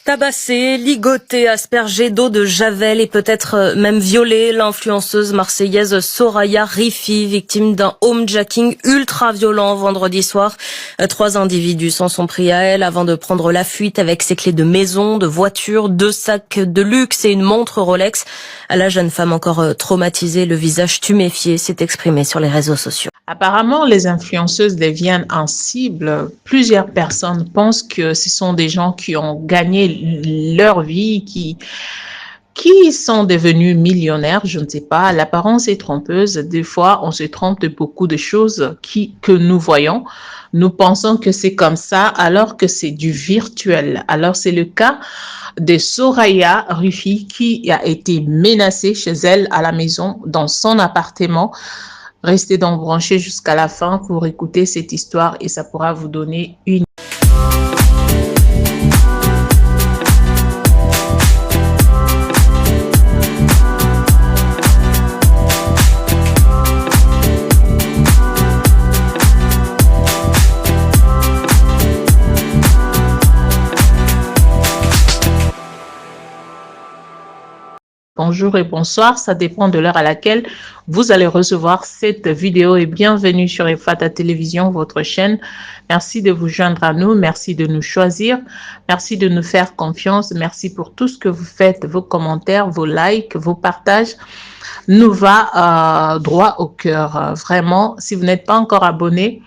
Tabassée, ligotée, aspergée d'eau de javel et peut-être même violée, l'influenceuse marseillaise Soraya Rifi, victime d'un homejacking ultra violent vendredi soir. 3 individus s'en sont pris à elle avant de prendre la fuite avec ses clés de maison, de voiture, 2 sacs de luxe et une montre Rolex. La jeune femme encore traumatisée, le visage tuméfié, s'est exprimée sur les réseaux sociaux. Apparemment, les influenceuses deviennent en cible. Plusieurs personnes pensent que ce sont des gens qui ont gagné leur vie, qui sont devenus millionnaires, je ne sais pas. L'apparence est trompeuse. Des fois, on se trompe de beaucoup de choses que nous voyons. Nous pensons que c'est comme ça, alors que c'est du virtuel. Alors, c'est le cas de Soraya Rifi qui a été menacée chez elle à la maison, dans son appartement. Restez donc branchés jusqu'à la fin pour écouter cette histoire et ça pourra vous donner une bonjour et bonsoir, ça dépend de l'heure à laquelle vous allez recevoir cette vidéo et bienvenue sur Efata Télévision, votre chaîne. Merci de vous joindre à nous, merci de nous choisir, merci de nous faire confiance, merci pour tout ce que vous faites, vos commentaires, vos likes, vos partages, nous va droit au cœur. Vraiment, si vous n'êtes pas encore abonné,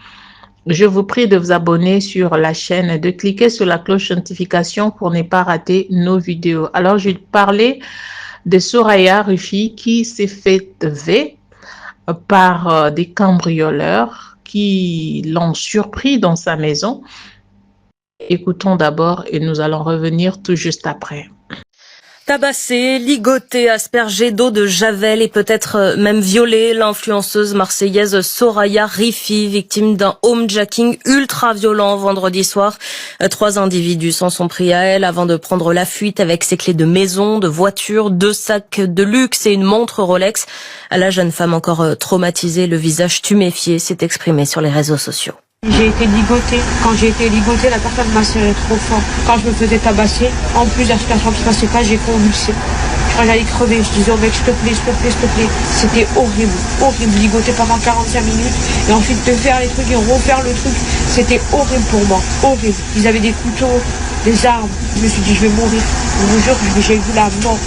je vous prie de vous abonner sur la chaîne et de cliquer sur la cloche de notification pour ne pas rater nos vidéos. Alors, je vais parler de Soraya Rifi qui s'est fait V par des cambrioleurs qui l'ont surpris dans sa maison. Écoutons d'abord et nous allons revenir tout juste après. Tabassée, ligotée, aspergée d'eau de javel et peut-être même violée, l'influenceuse marseillaise Soraya Rifi, victime d'un homejacking ultra violent vendredi soir. 3 individus s'en sont pris à elle avant de prendre la fuite avec ses clés de maison, de voiture, 2 sacs de luxe et une montre Rolex. La jeune femme encore traumatisée, le visage tuméfié, s'est exprimée sur les réseaux sociaux. J'ai été ligotée. Quand j'ai été ligotée, la personne m'a serré trop fort. Quand je me faisais tabasser, en plus la situation qui passait pas, j'ai convulsé. Je crois que j'allais crever. Je disais au mec, s'il te plaît, s'il te plaît, s'il te plaît. C'était horrible, horrible. Ligoter pendant 45 minutes et ensuite de faire les trucs et refaire le truc. C'était horrible pour moi, horrible. Ils avaient des couteaux, des armes. Je me suis dit, je vais mourir. Je vous jure, j'ai vu la mort.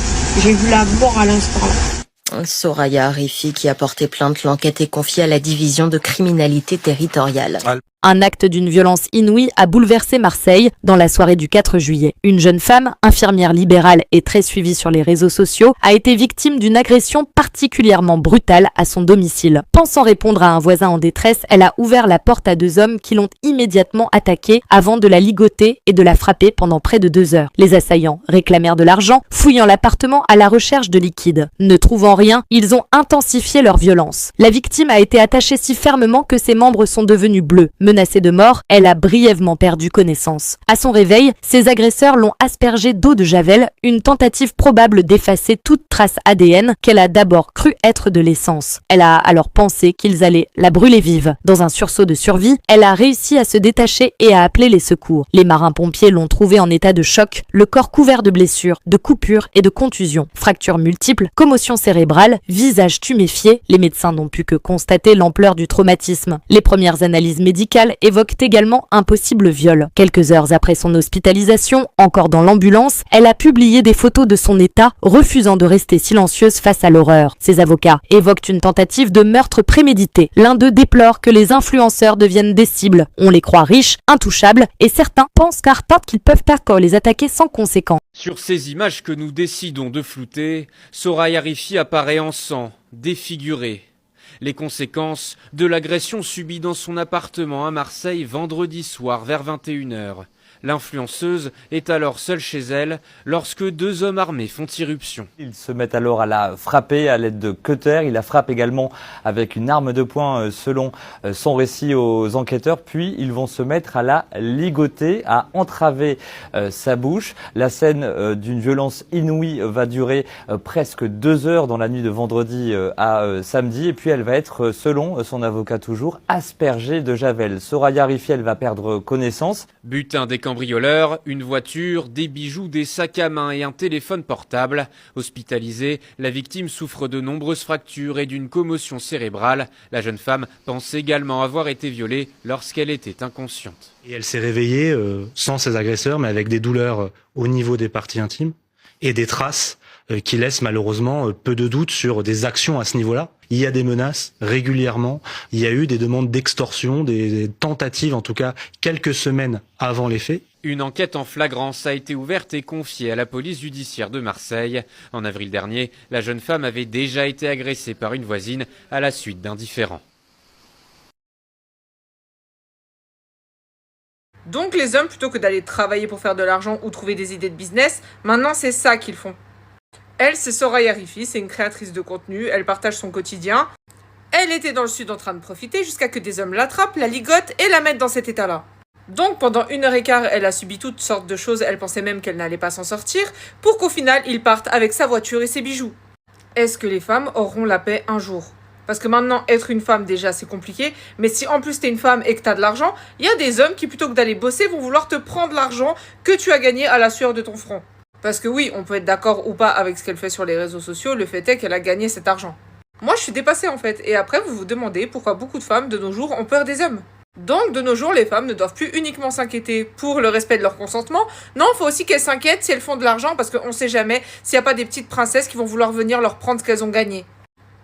J'ai vu la mort à l'instant là. Soraya Rifi qui a porté plainte, l'enquête est confiée à la division de criminalité territoriale. Un acte d'une violence inouïe a bouleversé Marseille dans la soirée du 4 juillet. Une jeune femme, infirmière libérale et très suivie sur les réseaux sociaux, a été victime d'une agression particulièrement brutale à son domicile. Pensant répondre à un voisin en détresse, elle a ouvert la porte à 2 hommes qui l'ont immédiatement attaquée avant de la ligoter et de la frapper pendant près de 2 heures. Les assaillants réclamèrent de l'argent, fouillant l'appartement à la recherche de liquide. Ne trouvant rien, ils ont intensifié leur violence. La victime a été attachée si fermement que ses membres sont devenus bleus. Menacée de mort, elle a brièvement perdu connaissance. À son réveil, ses agresseurs l'ont aspergée d'eau de javel, une tentative probable d'effacer toute trace ADN qu'elle a d'abord cru être de l'essence. Elle a alors pensé qu'ils allaient la brûler vive. Dans un sursaut de survie, elle a réussi à se détacher et à appeler les secours. Les marins-pompiers l'ont trouvée en état de choc, le corps couvert de blessures, de coupures et de contusions. Fractures multiples, commotion cérébrale, visage tuméfié, les médecins n'ont pu que constater l'ampleur du traumatisme. Les premières analyses médicales évoque également un possible viol. Quelques heures après son hospitalisation, encore dans l'ambulance, elle a publié des photos de son état, refusant de rester silencieuse face à l'horreur. Ses avocats évoquent une tentative de meurtre prémédité. L'un d'eux déplore que les influenceurs deviennent des cibles. On les croit riches, intouchables, et certains pensent qu'ils peuvent encore les attaquer sans conséquence. Sur ces images que nous décidons de flouter, Soraya Rifi apparaît en sang, défigurée. Les conséquences de l'agression subie dans son appartement à Marseille vendredi soir vers 21h. L'influenceuse est alors seule chez elle lorsque 2 hommes armés font irruption. Ils se mettent alors à la frapper à l'aide de cutters. Ils la frappent également avec une arme de poing selon son récit aux enquêteurs. Puis ils vont se mettre à la ligoter, à entraver sa bouche. La scène d'une violence inouïe va durer presque 2 heures dans la nuit de vendredi à samedi. Et puis elle va être, selon son avocat toujours, aspergée de javel. Soraya Rifi, elle va perdre connaissance. Butin des cambrioleurs cambrioleurs, une voiture, des bijoux, des sacs à main et un téléphone portable. Hospitalisée, la victime souffre de nombreuses fractures et d'une commotion cérébrale. La jeune femme pense également avoir été violée lorsqu'elle était inconsciente. Et elle s'est réveillée sans ses agresseurs, mais avec des douleurs au niveau des parties intimes et des traces qui laissent malheureusement peu de doute sur des actions à ce niveau-là. Il y a des menaces régulièrement, il y a eu des demandes d'extorsion, des tentatives en tout cas quelques semaines avant les faits. Une enquête en flagrance a été ouverte et confiée à la police judiciaire de Marseille. En avril dernier, la jeune femme avait déjà été agressée par une voisine à la suite d'un différend. Donc les hommes, plutôt que d'aller travailler pour faire de l'argent ou trouver des idées de business, maintenant c'est ça qu'ils font. Elle, c'est Soraya Rifi, c'est une créatrice de contenu, elle partage son quotidien. Elle était dans le sud en train de profiter jusqu'à que des hommes l'attrapent, la ligotent et la mettent dans cet état-là. Donc pendant 1h15, elle a subi toutes sortes de choses, elle pensait même qu'elle n'allait pas s'en sortir, pour qu'au final, ils partent avec sa voiture et ses bijoux. Est-ce que les femmes auront la paix un jour ? Parce que maintenant, être une femme, déjà, c'est compliqué. Mais si en plus t'es une femme et que t'as de l'argent, il y a des hommes qui, plutôt que d'aller bosser, vont vouloir te prendre l'argent que tu as gagné à la sueur de ton front. Parce que oui, on peut être d'accord ou pas avec ce qu'elle fait sur les réseaux sociaux, le fait est qu'elle a gagné cet argent. Moi, je suis dépassée en fait. Et après, vous vous demandez pourquoi beaucoup de femmes de nos jours ont peur des hommes. Donc, de nos jours, les femmes ne doivent plus uniquement s'inquiéter pour le respect de leur consentement. Non, il faut aussi qu'elles s'inquiètent si elles font de l'argent parce qu'on sait jamais s'il n'y a pas des petites princesses qui vont vouloir venir leur prendre ce qu'elles ont gagné.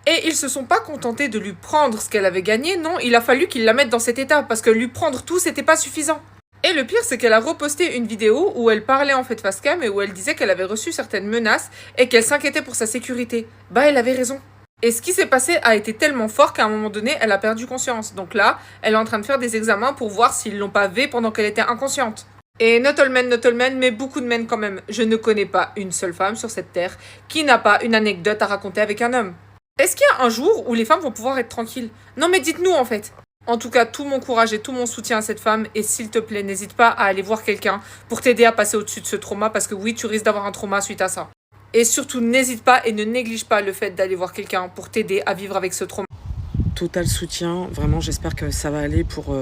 Et ils se sont pas contentés de lui prendre ce qu'elle avait gagné, non, il a fallu qu'ils la mettent dans cet état parce que lui prendre tout, c'était pas suffisant. Et le pire, c'est qu'elle a reposté une vidéo où elle parlait en fait face cam et où elle disait qu'elle avait reçu certaines menaces et qu'elle s'inquiétait pour sa sécurité. Bah, elle avait raison. Et ce qui s'est passé a été tellement fort qu'à un moment donné, elle a perdu conscience. Donc là, elle est en train de faire des examens pour voir s'ils l'ont pas vue pendant qu'elle était inconsciente. Et not all men, mais beaucoup de men quand même. Je ne connais pas une seule femme sur cette terre qui n'a pas une anecdote à raconter avec un homme. Est-ce qu'il y a un jour où les femmes vont pouvoir être tranquilles ? Non mais dites-nous en fait. En tout cas, tout mon courage et tout mon soutien à cette femme. Et s'il te plaît, n'hésite pas à aller voir quelqu'un pour t'aider à passer au-dessus de ce trauma. Parce que oui, tu risques d'avoir un trauma suite à ça. Et surtout, n'hésite pas et ne néglige pas le fait d'aller voir quelqu'un pour t'aider à vivre avec ce trauma. Total soutien. Vraiment, j'espère que ça va aller pour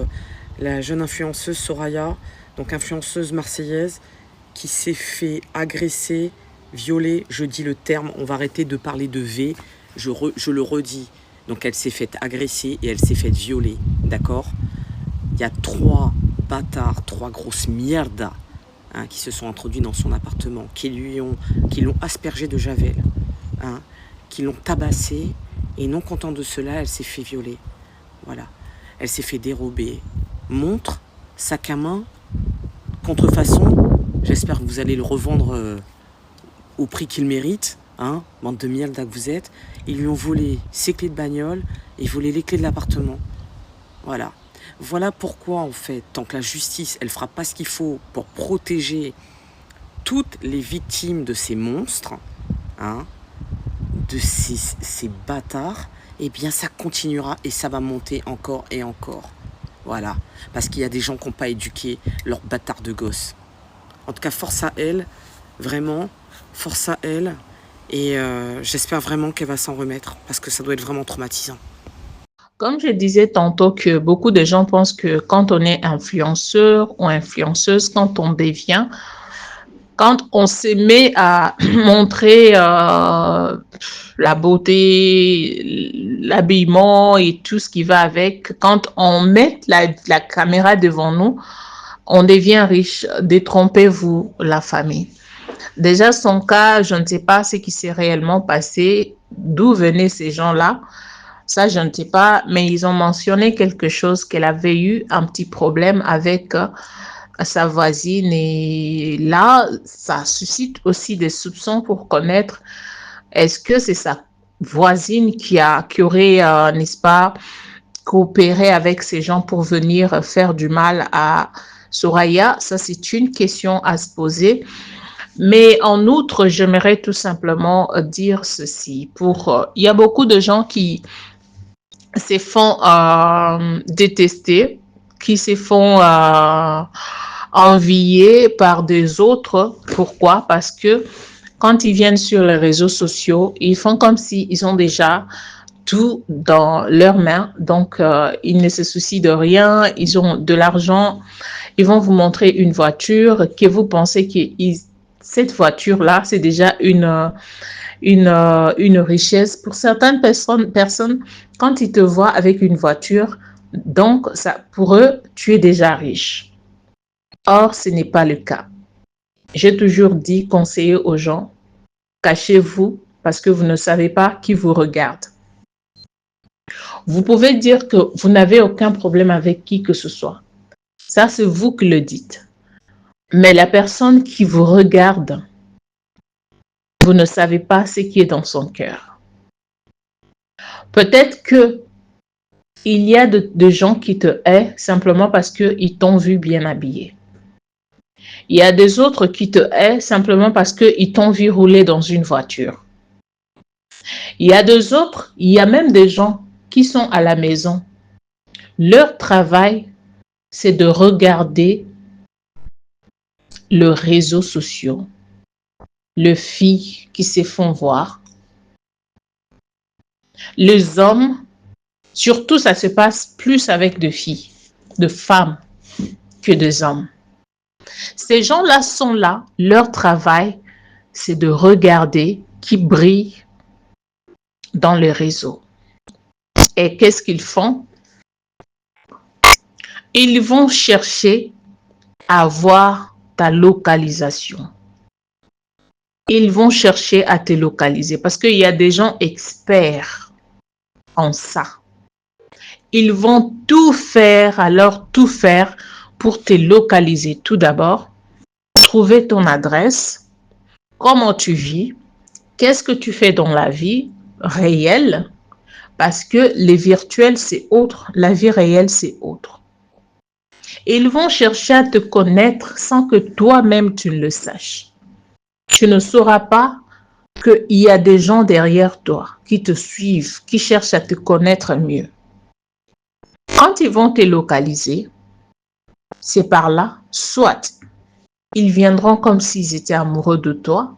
la jeune influenceuse Soraya. Donc influenceuse marseillaise qui s'est fait agresser, violer. Je dis le terme, on va arrêter de parler de V. Je le redis. Donc elle s'est faite agresser et elle s'est faite violer, d'accord ? Il y a 3 bâtards, 3 grosses mierdas qui se sont introduits dans son appartement, qui l'ont aspergé de javel, qui l'ont tabassé et non content de cela, elle s'est fait violer. Voilà. Elle s'est fait dérober montre, sac à main, contrefaçon. J'espère que vous allez le revendre au prix qu'il mérite. Bande de mierda que vous êtes. Ils lui ont volé ses clés de bagnole et volé les clés de l'appartement. Voilà. Voilà pourquoi, en fait, tant que la justice, elle fera pas ce qu'il faut pour protéger toutes les victimes de ces monstres, de ces bâtards, eh bien, ça continuera et ça va monter encore et encore. Voilà. Parce qu'il y a des gens qui n'ont pas éduqué leurs bâtards de gosses. En tout cas, force à elle. Vraiment, force à elle. Et j'espère vraiment qu'elle va s'en remettre parce que ça doit être vraiment traumatisant. Comme je disais tantôt que beaucoup de gens pensent que quand on est influenceur ou influenceuse, quand on devient, quand on se met à montrer la beauté, l'habillement et tout ce qui va avec, quand on met la caméra devant nous, on devient riche. Détrompez-vous, la famille. Déjà, son cas, je ne sais pas ce qui s'est réellement passé, d'où venaient ces gens-là. Ça, je ne sais pas, mais ils ont mentionné quelque chose, qu'elle avait eu un petit problème avec sa voisine. Et là, ça suscite aussi des soupçons pour connaître, est-ce que c'est sa voisine qui aurait, n'est-ce pas, coopéré avec ces gens pour venir faire du mal à Soraya? Ça, c'est une question à se poser. Mais en outre, j'aimerais tout simplement dire ceci. Il y a beaucoup de gens qui se font détester, qui se font envier par des autres. Pourquoi? Parce que quand ils viennent sur les réseaux sociaux, ils font comme s'ils ont déjà tout dans leurs mains. Donc, ils ne se soucient de rien. Ils ont de l'argent. Ils vont vous montrer une voiture que vous pensez que cette voiture-là, c'est déjà une richesse. Pour certaines personnes, quand ils te voient avec une voiture, donc ça, pour eux, tu es déjà riche. Or, ce n'est pas le cas. J'ai toujours dit, conseiller aux gens, cachez-vous parce que vous ne savez pas qui vous regarde. Vous pouvez dire que vous n'avez aucun problème avec qui que ce soit. Ça, c'est vous qui le dites. Mais la personne qui vous regarde, vous ne savez pas ce qui est dans son cœur. Peut-être que il y a de gens qui te haïssent simplement parce qu'ils t'ont vu bien habillé. Il y a des autres qui te haïssent simplement parce qu'ils t'ont vu rouler dans une voiture. Il y a des autres, il y a même des gens qui sont à la maison. Leur travail, c'est de regarder les réseaux sociaux, les filles qui se font voir, les hommes, surtout ça se passe plus avec des filles, de femmes que des hommes. Ces gens-là sont là, leur travail, c'est de regarder qui brille dans les réseaux. Et qu'est-ce qu'ils font? Ils vont chercher à voir ta localisation. Ils vont chercher à te localiser parce qu'il y a des gens experts en ça. Ils vont tout faire, alors tout faire pour te localiser. Tout d'abord, trouver ton adresse, comment tu vis, qu'est-ce que tu fais dans la vie réelle, parce que les virtuels, c'est autre, la vie réelle, c'est autre. Ils vont chercher à te connaître sans que toi-même tu ne le saches. Tu ne sauras pas qu'il y a des gens derrière toi qui te suivent, qui cherchent à te connaître mieux. Quand ils vont te localiser, c'est par là, soit ils viendront comme s'ils étaient amoureux de toi,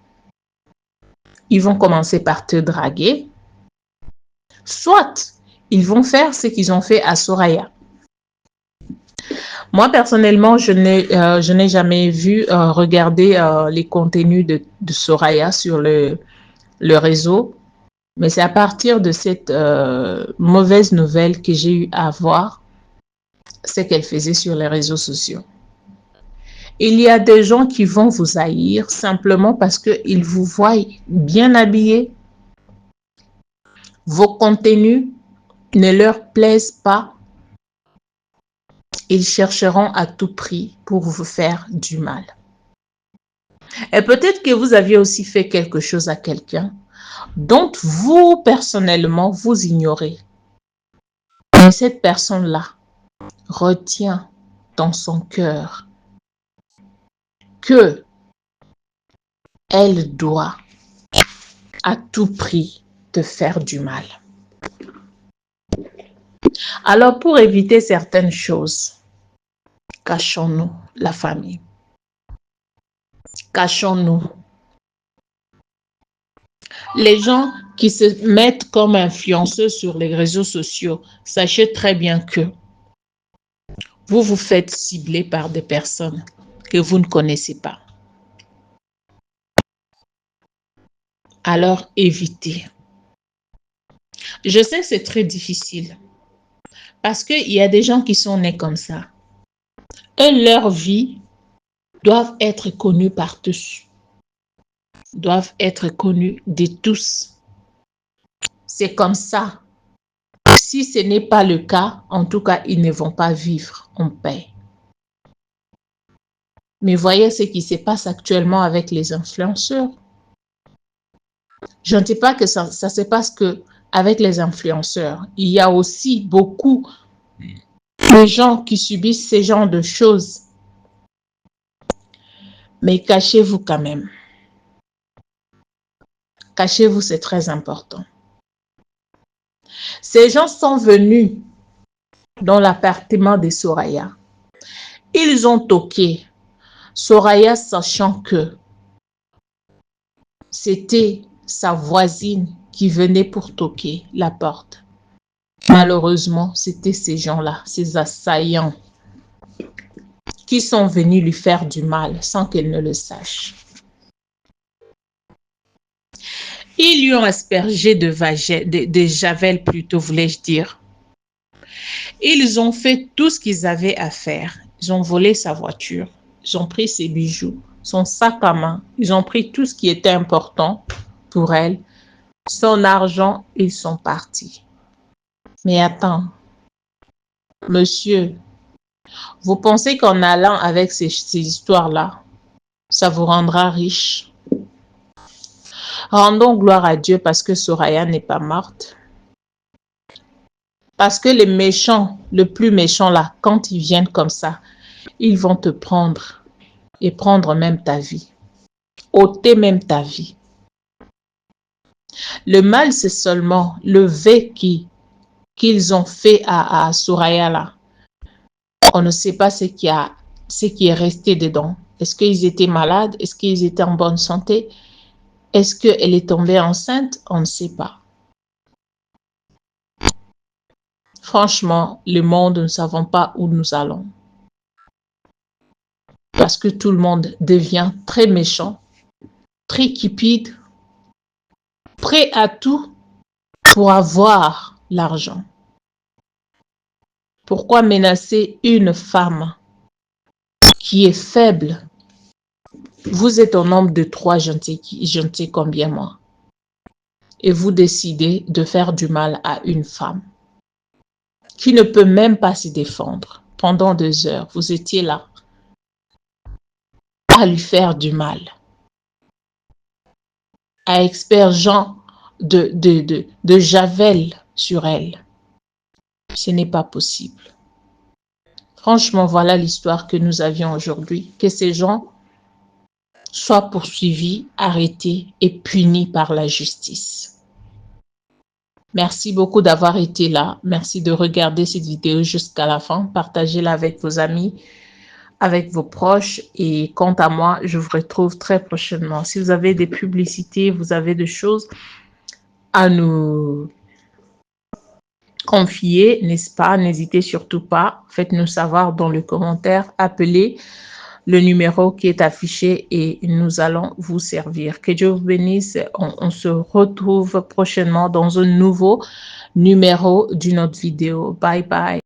ils vont commencer par te draguer, soit ils vont faire ce qu'ils ont fait à Soraya. Moi, personnellement, je n'ai jamais vu regarder les contenus de Soraya sur le réseau, mais c'est à partir de cette mauvaise nouvelle que j'ai eu à voir ce qu'elle faisait sur les réseaux sociaux. Il y a des gens qui vont vous haïr simplement parce qu'ils vous voient bien habillé. Vos contenus ne leur plaisent pas. Ils chercheront à tout prix pour vous faire du mal. Et peut-être que vous aviez aussi fait quelque chose à quelqu'un dont vous, personnellement, vous ignorez. Mais cette personne-là retient dans son cœur que elle doit à tout prix te faire du mal. Alors, pour éviter certaines choses, cachons-nous la famille. Cachons-nous. Les gens qui se mettent comme influenceurs sur les réseaux sociaux, sachez très bien que vous vous faites cibler par des personnes que vous ne connaissez pas. Alors, évitez. Je sais que c'est très difficile parce qu'il y a des gens qui sont nés comme ça. Eux, leur vie doivent être connue par tous. Doivent être connus de tous. C'est comme ça. Si ce n'est pas le cas, en tout cas, ils ne vont pas vivre en paix. Mais voyez ce qui se passe actuellement avec les influenceurs. Je ne dis pas que ça se passe qu'avec les influenceurs. Il y a aussi beaucoup de gens qui subissent ce genre de choses. Mais cachez-vous quand même. Cachez-vous, c'est très important. Ces gens sont venus dans l'appartement de Soraya. Ils ont toqué. Soraya, sachant que c'était sa voisine qui venait pour toquer la porte. Malheureusement, c'était ces gens-là, ces assaillants, qui sont venus lui faire du mal sans qu'elle ne le sache. Ils lui ont aspergé de javel, plutôt, voulais-je dire. Ils ont fait tout ce qu'ils avaient à faire. Ils ont volé sa voiture, ils ont pris ses bijoux, son sac à main, ils ont pris tout ce qui était important pour elle, son argent, ils sont partis. Mais attends, monsieur, vous pensez qu'en allant avec ces histoires-là, ça vous rendra riche? Rendons gloire à Dieu parce que Soraya n'est pas morte. Parce que les méchants, le plus méchant là, quand ils viennent comme ça, ils vont te prendre et prendre même ta vie, ôter même ta vie. Le mal, c'est seulement le qu'ils ont fait à Soraya là. On ne sait pas ce qui est resté dedans. Est-ce qu'ils étaient malades? Est-ce qu'ils étaient en bonne santé? Est-ce qu'elle est tombée enceinte? On ne sait pas. Franchement, le monde, nous ne savons pas où nous allons. Parce que tout le monde devient très méchant, très cupide, prêt à tout pour avoir l'argent. Pourquoi menacer une femme qui est faible? Vous êtes au nombre de 3, je ne sais combien moi. Et vous décidez de faire du mal à une femme qui ne peut même pas se défendre. Pendant 2 heures, vous étiez là à lui faire du mal, à aspergeant de javel sur elle. Ce n'est pas possible. Franchement, voilà l'histoire que nous avions aujourd'hui. Que ces gens soient poursuivis, arrêtés et punis par la justice. Merci beaucoup d'avoir été là. Merci de regarder cette vidéo jusqu'à la fin. Partagez-la avec vos amis, avec vos proches. Et quant à moi, je vous retrouve très prochainement. Si vous avez des publicités, vous avez des choses à nous confier, n'est-ce pas? N'hésitez surtout pas. Faites-nous savoir dans les commentaires. Appelez le numéro qui est affiché et nous allons vous servir. Que Dieu vous bénisse. On se retrouve prochainement dans un nouveau numéro d'une autre vidéo. Bye bye.